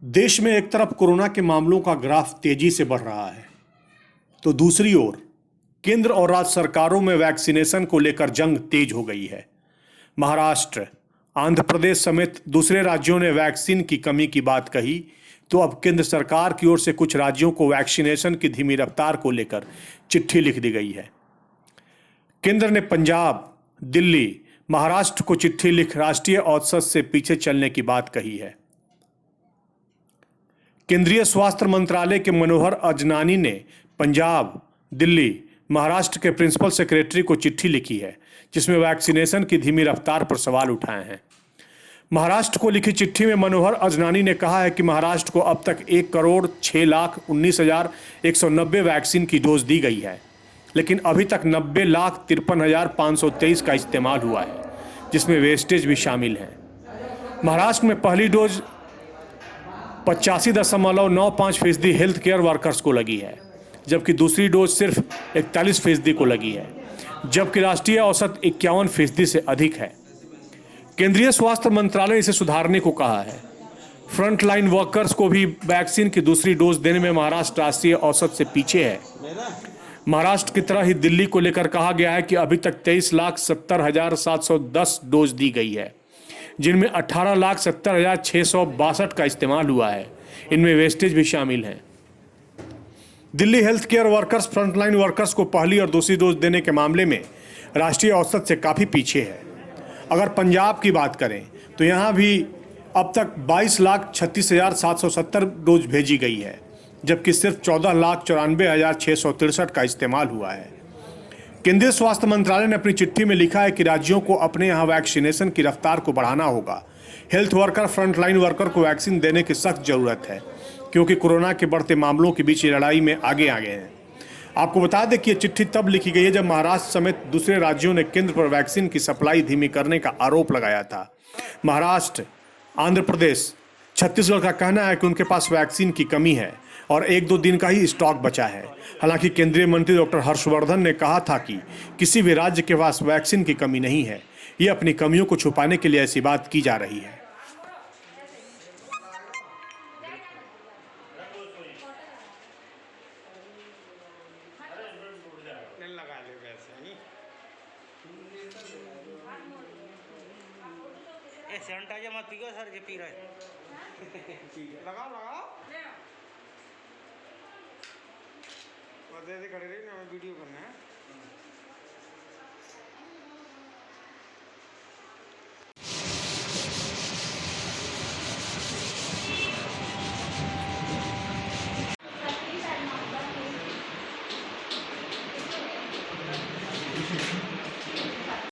देश में एक तरफ कोरोना के मामलों का ग्राफ तेजी से बढ़ रहा है, तो दूसरी ओर केंद्र और राज्य सरकारों में वैक्सीनेशन को लेकर जंग तेज हो गई है। महाराष्ट्र, आंध्र प्रदेश समेत दूसरे राज्यों ने वैक्सीन की कमी की बात कही, तो अब केंद्र सरकार की ओर से कुछ राज्यों को वैक्सीनेशन की धीमी रफ्तार को लेकर चिट्ठी लिख दी गई है। केंद्र ने पंजाब, दिल्ली, महाराष्ट्र को चिट्ठी लिख राष्ट्रीय औसत से पीछे चलने की बात कही है। केंद्रीय स्वास्थ्य मंत्रालय के मनोहर अजनानी ने पंजाब, दिल्ली, महाराष्ट्र के प्रिंसिपल सेक्रेटरी को चिट्ठी लिखी है, जिसमें वैक्सीनेशन की धीमी रफ्तार पर सवाल उठाए हैं। महाराष्ट्र को लिखी चिट्ठी में मनोहर अजनानी ने कहा है कि महाराष्ट्र को अब तक 1,06,19,190 वैक्सीन की डोज दी गई है, लेकिन अभी तक 90,53,523 का इस्तेमाल हुआ है, जिसमें वेस्टेज भी शामिल है। महाराष्ट्र में पहली डोज 85.95% हेल्थ केयर वर्कर्स को लगी है, जबकि दूसरी डोज सिर्फ 41% को लगी है, जबकि राष्ट्रीय औसत 51% से अधिक है। केंद्रीय स्वास्थ्य मंत्रालय ने इसे सुधारने को कहा है। फ्रंटलाइन वर्कर्स को भी वैक्सीन की दूसरी डोज देने में महाराष्ट्र राष्ट्रीय औसत से पीछे है। महाराष्ट्र की तरह ही दिल्ली को लेकर कहा गया है कि अभी तक 23,70,710 डोज दी गई है, जिनमें 18,70,662 का इस्तेमाल हुआ है। इनमें वेस्टेज भी शामिल है। Delhi health care workers frontline workers को पहली और दूसरी डोज देने के मामले में राष्ट्रीय औसत से काफ़ी पीछे है। अगर पंजाब की बात करें तो यहाँ भी अब तक 22,36,770 डोज भेजी गई है, जबकि सिर्फ 14,94,663 का इस्तेमाल हुआ है। केंद्रीय स्वास्थ्य मंत्रालय ने अपनी चिट्ठी में लिखा है कि राज्यों को अपने यहाँ वैक्सीनेशन की रफ्तार को बढ़ाना होगा। हेल्थ वर्कर, फ्रंटलाइन वर्कर को वैक्सीन देने की सख्त जरूरत है, क्योंकि कोरोना के बढ़ते मामलों के बीच ये लड़ाई में आगे आ गए हैं। आपको बता दें कि ये चिट्ठी तब लिखी गई है जब महाराष्ट्र समेत दूसरे राज्यों ने केंद्र पर वैक्सीन की सप्लाई धीमी करने का आरोप लगाया था। महाराष्ट्र, आंध्र प्रदेश, छत्तीसगढ़ का कहना है कि उनके पास वैक्सीन की कमी है और 1-2 दिन का ही स्टॉक बचा है। हालांकि केंद्रीय मंत्री डॉक्टर हर्षवर्धन ने कहा था कि किसी भी राज्य के पास वैक्सीन की कमी नहीं है, ये अपनी कमियों को छुपाने के लिए ऐसी बात की जा रही है। सैनिटाइजर मत पियो सर, जो पी रहे लगाओ दे खड़े रही ना, वीडियो करना है।